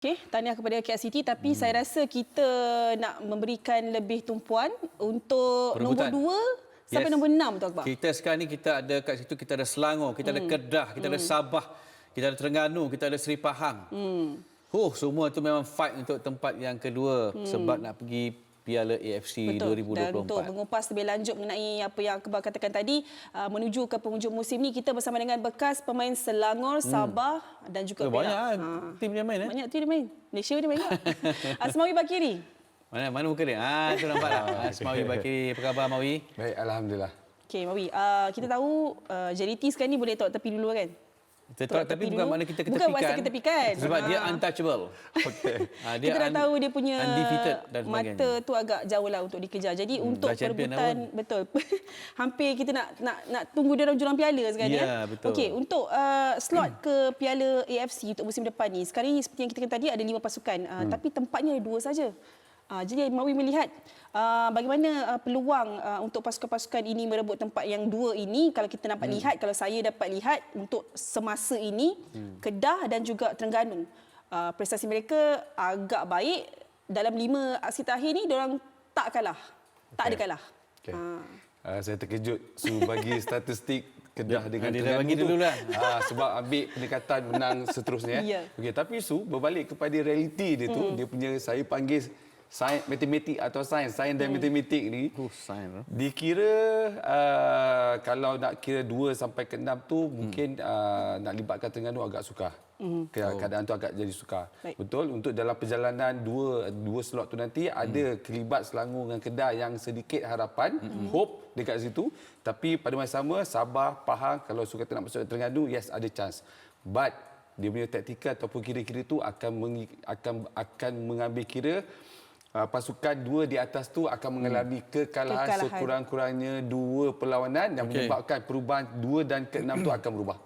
Okey, tahniah kepada KL City, tapi saya rasa kita nak memberikan lebih tumpuan untuk nombor 2 sampai nombor 6 tu, Akbar. Kita sekarang ni kita ada kat situ, kita ada Selangor, kita ada Kedah, kita ada Sabah, kita ada Terengganu, kita ada Seri Pahang. Semua tu memang fight untuk tempat yang kedua sebab nak pergi Piala AFC 2024. Dan untuk mengupas lebih lanjut mengenai apa yang Akbar katakan tadi, menuju ke penghujung musim ni, kita bersama dengan bekas pemain Selangor, Sabah dan juga Perak. Banyak tim dia main. Banyak tim dia main. Malaysia dia main tak? Asmawi Bakiri. Mana muka dia? Itu nampak tak? Asmawi Bakiri. Apa khabar, Mawi? Baik, Alhamdulillah. Okey, Mawi. Kita tahu JDT sekarang ni boleh taruh tepi dulu kan? Tapi bukan makna kita ketepikan. Bukan masa ketepikan. Sebab dia untouchable. Dia kita dah tahu dia punya mata tu agak jauh lah untuk dikejar. Jadi untuk perebutan, betul. Hampir kita nak tunggu dia dalam jurang piala sekarang. Ya, betul. Okey, untuk slot ke Piala AFC untuk musim depan ni, sekarang ni seperti yang kita kata tadi ada 5 pasukan. Tapi tempatnya ada 2 saja. Jadi Mawi melihat bagaimana peluang untuk pasukan-pasukan ini merebut tempat yang 2 ini. Kalau kita dapat lihat, kalau saya dapat lihat untuk semasa ini, Kedah dan juga Terengganu, prestasi mereka agak baik. Dalam 5 aksi terakhir ni, diorang tak kalah. Tak ada kalah. Okay. Saya terkejut bagi statistik Kedah dengan Terengganu tu. Dululah. Sebab ambil pendekatan menang seterusnya. Okay, tapi berbalik kepada realiti dia tu, dia punya, saya panggil sains matematik atau sains dan matematik ni dikira kalau nak kira 2 sampai ke 6 tu mungkin nak libatkan Terengganu agak sukar. Keadaan tu agak jadi sukar. Betul, untuk dalam perjalanan dua slot tu nanti ada kelibat Selangor dengan Kedah yang sedikit harapan, hope dekat situ. Tapi pada masa sama Sabah, Pahang, kalau suka nak masuk Terengganu, yes ada chance. But dia punya taktikal ataupun kira-kira tu akan mengambil kira pasukan 2 di atas tu akan mengalami kekalahan sekurang-kurangnya 2 perlawanan yang menyebabkan perubahan 2 dan ke-6 tu akan berubah.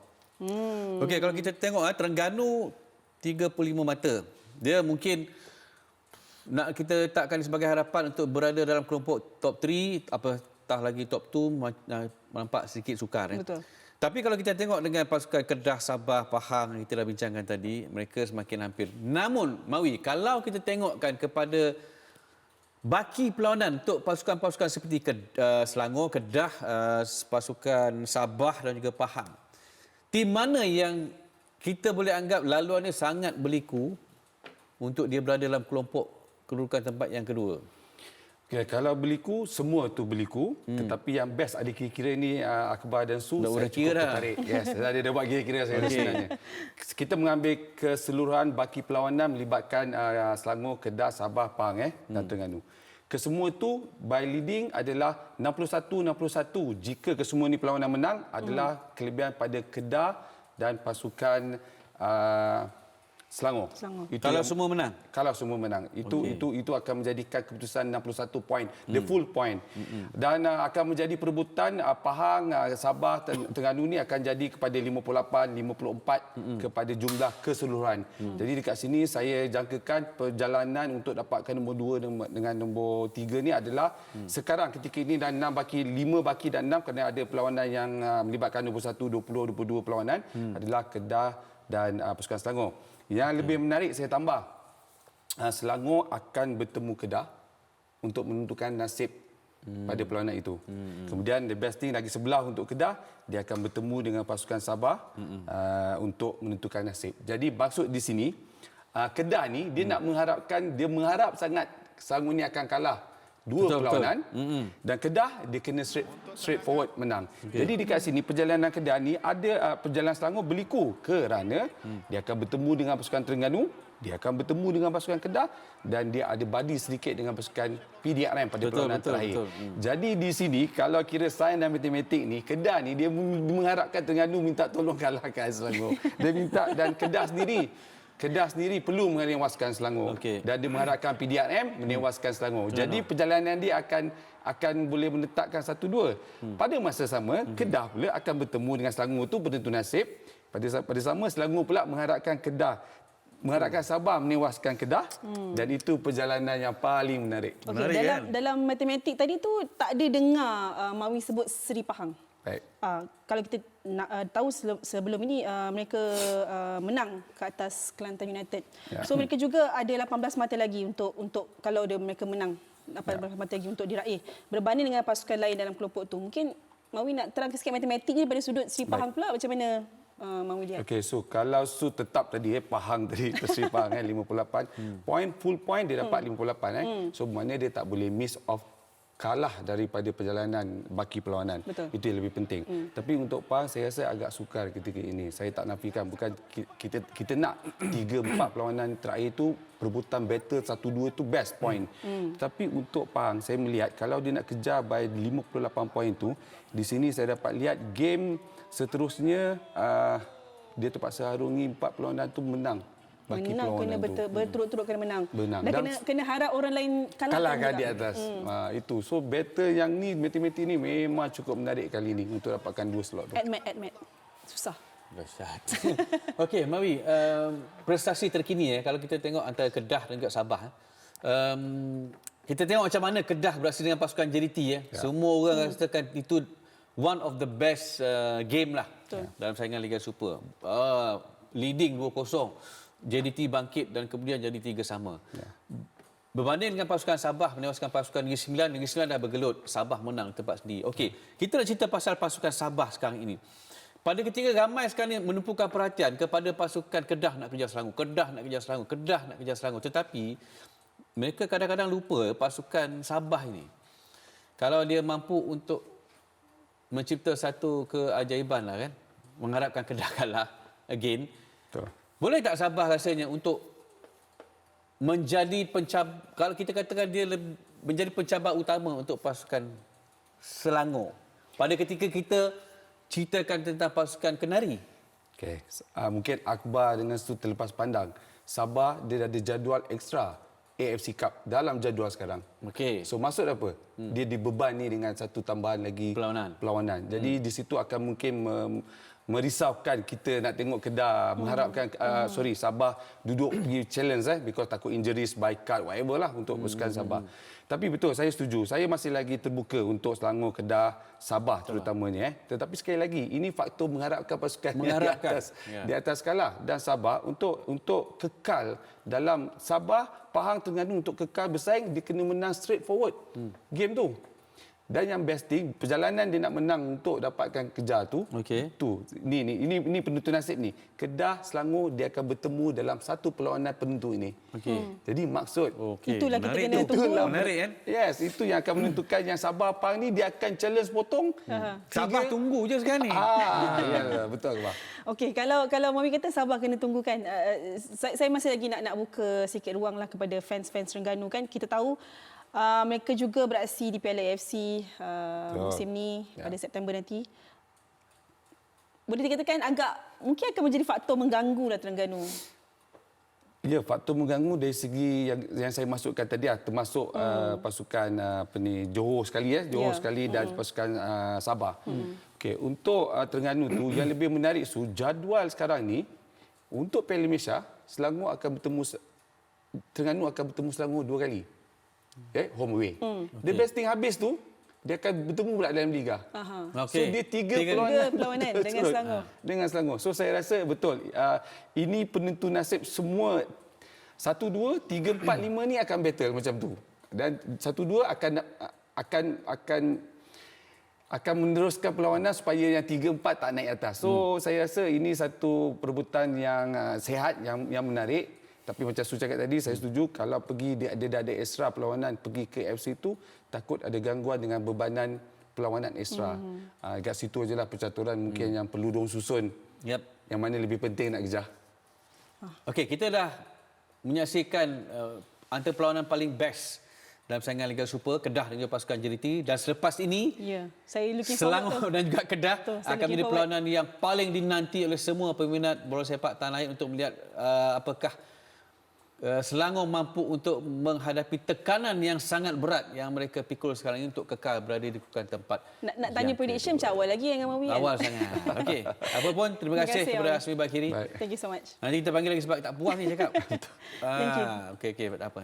Okey, kalau kita tengok Terengganu 35 mata. Dia mungkin nak kita letakkan sebagai harapan untuk berada dalam kelompok top 3, apatah lagi top 2 nampak sedikit sukar. Betul. Tapi kalau kita tengok dengan pasukan Kedah, Sabah, Pahang yang kita dah bincangkan tadi, mereka semakin hampir. Namun, Mawi, kalau kita tengokkan kepada baki perlawanan untuk pasukan-pasukan seperti Selangor, Kedah, pasukan Sabah dan juga Pahang, tim mana yang kita boleh anggap laluannya sangat berliku untuk dia berada dalam kelompok kedudukan tempat yang kedua? Okay, kalau berliku, semua tu berliku. Tetapi yang best ada kira-kira ni Akbar dan Su, saya cukup tertarik. Yes, saya ada buat kira-kira saya sebenarnya. Kita mengambil keseluruhan baki perlawanan melibatkan Selangor, Kedah, Sabah, Pahang dan Terengganu. Kesemua itu by leading adalah 61-61. Jika kesemua ni perlawanan menang adalah kelebihan pada Kedah dan pasukan Selangor. Kalau semua menang? Kalau semua menang. Itu akan menjadikan keputusan 61 poin. The full point. Dan akan menjadi perebutan Pahang, Sabah, Terengganu ni akan jadi kepada 58, 54 kepada jumlah keseluruhan. Jadi dekat sini saya jangkakan perjalanan untuk dapatkan nombor 2 dengan nombor 3 ni adalah sekarang ketika ini dan 5 baki dan 6 kerana ada perlawanan yang melibatkan nombor 1, 20, 22 perlawanan adalah Kedah dan pasukan Selangor. Yang lebih menarik saya tambah, Selangor akan bertemu Kedah untuk menentukan nasib pada perlawanan itu. Kemudian the best thing lagi sebelah untuk Kedah, dia akan bertemu dengan pasukan Sabah untuk menentukan nasib. Jadi maksud di sini, Kedah ni dia dia mengharap sangat Selangor ni akan kalah 2 perlawanan dan Kedah dia kena straight forward menang. Jadi dekat sini perjalanan Kedah ni ada perjalanan Selangor berliku kerana dia akan bertemu dengan pasukan Terengganu, dia akan bertemu dengan pasukan Kedah dan dia ada badi sedikit dengan pasukan PDRM pada perlawanan terakhir. Jadi di sini kalau kira sains dan matematik ni, Kedah ni dia mengharapkan Terengganu minta tolong kalahkan Selangor. Dia minta dan Kedah sendiri perlu menewaskan Selangor dan dia mengharapkan PDRM menewaskan Selangor. Jadi perjalanan dia akan boleh menetapkan 1-2. Pada masa sama Kedah pula akan bertemu dengan Selangor tu penentu nasib. Pada sama Selangor pula mengharapkan Sabah menewaskan Kedah dan itu perjalanan yang paling menarik. Dalam matematik tadi tu tak ada dengar Mawi sebut Seri Pahang. Baik. Kalau kita nak tahu sebelum ini mereka menang ke atas Kelantan United. So mereka juga ada 18 mata lagi untuk kalau mereka menang 18 mata lagi untuk diraih. Berbanding dengan pasukan lain dalam kelompok tu. Mungkin Mawi nak terang sikit matematiknya daripada sudut Sri Pahang pula macam mana Mawi lihat? Okey, so kalau Su tetap tadi Pahang tadi Sri Pahang 58 full point dia dapat 58 So mana dia tak boleh miss off kalah daripada perjalanan baki perlawanan. Betul. Itu yang lebih penting. Tapi untuk Pahang saya rasa agak sukar ketika ini. Saya tak nafikan bukan kita nak 3-4 perlawanan terakhir itu perebutan battle 1-2 itu best point. Tapi untuk Pahang saya melihat kalau dia nak kejar by 58 point itu di sini saya dapat lihat game seterusnya dia terpaksa harungi 4 perlawanan itu menang. Kena berturut-turut kena menang. Dan kena harap orang lain kalahkan di atas. Itu. So battle yang ni matematik ni memang cukup menarik kali ni untuk dapatkan 2 slot tu. Admit. Susah. Dahsyat. Okey, Mawi, prestasi terkini kalau kita tengok antara Kedah dan juga Sabah. Kita tengok macam mana Kedah berhasil dengan pasukan JDT Semua orang rasakan itu one of the best game lah dalam saingan Liga Super. Leading 2-0. JDT bangkit dan kemudian jadi 3 sama. Berbanding dengan pasukan Sabah menewaskan pasukan Negeri Sembilan. Negeri Sembilan dah bergelut. Sabah menang tempat sendiri. Okey, kita nak cerita pasal pasukan Sabah sekarang ini. Pada ketika ramai sekarang menumpukan perhatian kepada pasukan Kedah nak kejar Selangor. Kedah nak kejar Selangor. Kedah nak kejar Selangor. Tetapi mereka kadang-kadang lupa pasukan Sabah ini. Kalau dia mampu untuk mencipta satu keajaiban lah kan. Mengharapkan Kedah kalah again. Betul. Boleh tak Sabah rasanya untuk menjadi kalau kita katakan dia menjadi pencabar utama untuk pasukan Selangor pada ketika kita ceritakan tentang pasukan Kenari? Okey, mungkin akhbar dengan Su terlepas pandang. Sabah dia ada jadual ekstra AFC Cup dalam jadual sekarang. Okey. So maksud apa? Dia dibebani dengan satu tambahan lagi perlawanan. Jadi di situ akan mungkin merisaukan kita nak tengok Kedah mengharapkan Sabah duduk pergi challenge because takut injuries by card whatever lah untuk pasukan Sabah. Tapi betul saya setuju. Saya masih lagi terbuka untuk Selangor, Kedah, Sabah terutamanya Tetapi sekali lagi ini faktor mengharapkan pasukan di atas kalah dan Sabah untuk kekal dalam Sabah, Pahang, Terengganu untuk kekal bersaing dia kena menang straight forward game tu. Dan yang best thing, perjalanan dia nak menang untuk dapatkan kejar tu. Ini penentu nasib ni. Kedah, Selangor dia akan bertemu dalam satu perlawanan penentu ini. Jadi maksud itulah kita kena tunggu. Menarik kan? Yes, itu yang akan menentukan yang Sabah Pahang ni dia akan challenge potong. Sabah tunggu je sekarang ni. Ya, betul Abah. Okey, kalau Mami kata Sabah kena tunggu kan. Saya masih lagi nak buka sikit ruang lah kepada fans-fans Terengganu kan. Kita tahu mereka juga beraksi di Piala AFC musim ni pada September nanti. Boleh dikatakan mungkin akan menjadi faktor mengganggu lah Terengganu. Ya, faktor mengganggu dari segi yang saya masukkan tadi termasuk pasukan Johor sekali sekali dan pasukan Sabah. Okey, untuk Terengganu tu yang lebih menarik jadual sekarang ni untuk Piala Malaysia Terengganu akan bertemu Selangor 2 kali. Home away. The best thing habis tu dia akan bertemu pula dalam liga. So dia 3 perlawanan dengan Selangor. So saya rasa betul ini penentu nasib semua 1 2 3 4 5 ni akan battle macam tu. Dan 1 2 akan meneruskan perlawanan supaya yang 3 4 tak naik atas. So saya rasa ini satu perebutan yang sihat yang menarik. Tapi macam Su cakap tadi, saya setuju kalau pergi dia ada ekstra perlawanan pergi ke FC itu takut ada gangguan dengan bebanan perlawanan ekstra. Dekat situ ajalah percaturan mungkin yang perlu dong susun. Yang mana lebih penting nak kejar. Okey, kita dah menyaksikan antara perlawanan paling best dalam saingan Liga Super, Kedah dan juga pasukan JDT. Dan selepas ini, saya Selangor dan juga Kedah akan menjadi perlawanan yang paling dinanti oleh semua peminat bola sepak tanah air untuk melihat apakah Selangor mampu untuk menghadapi tekanan yang sangat berat yang mereka pikul sekarang ini untuk kekal berada di kedudukan tempat. Nak tanya prediction macam awal lagi dengan Mawi. Awal sangat. Okey. Apa pun terima kasih kepada Asmi Bakiri. Thank you so much. Nanti kita panggil lagi sebab tak puas ni cakap. Thank you. Okey, tak apa.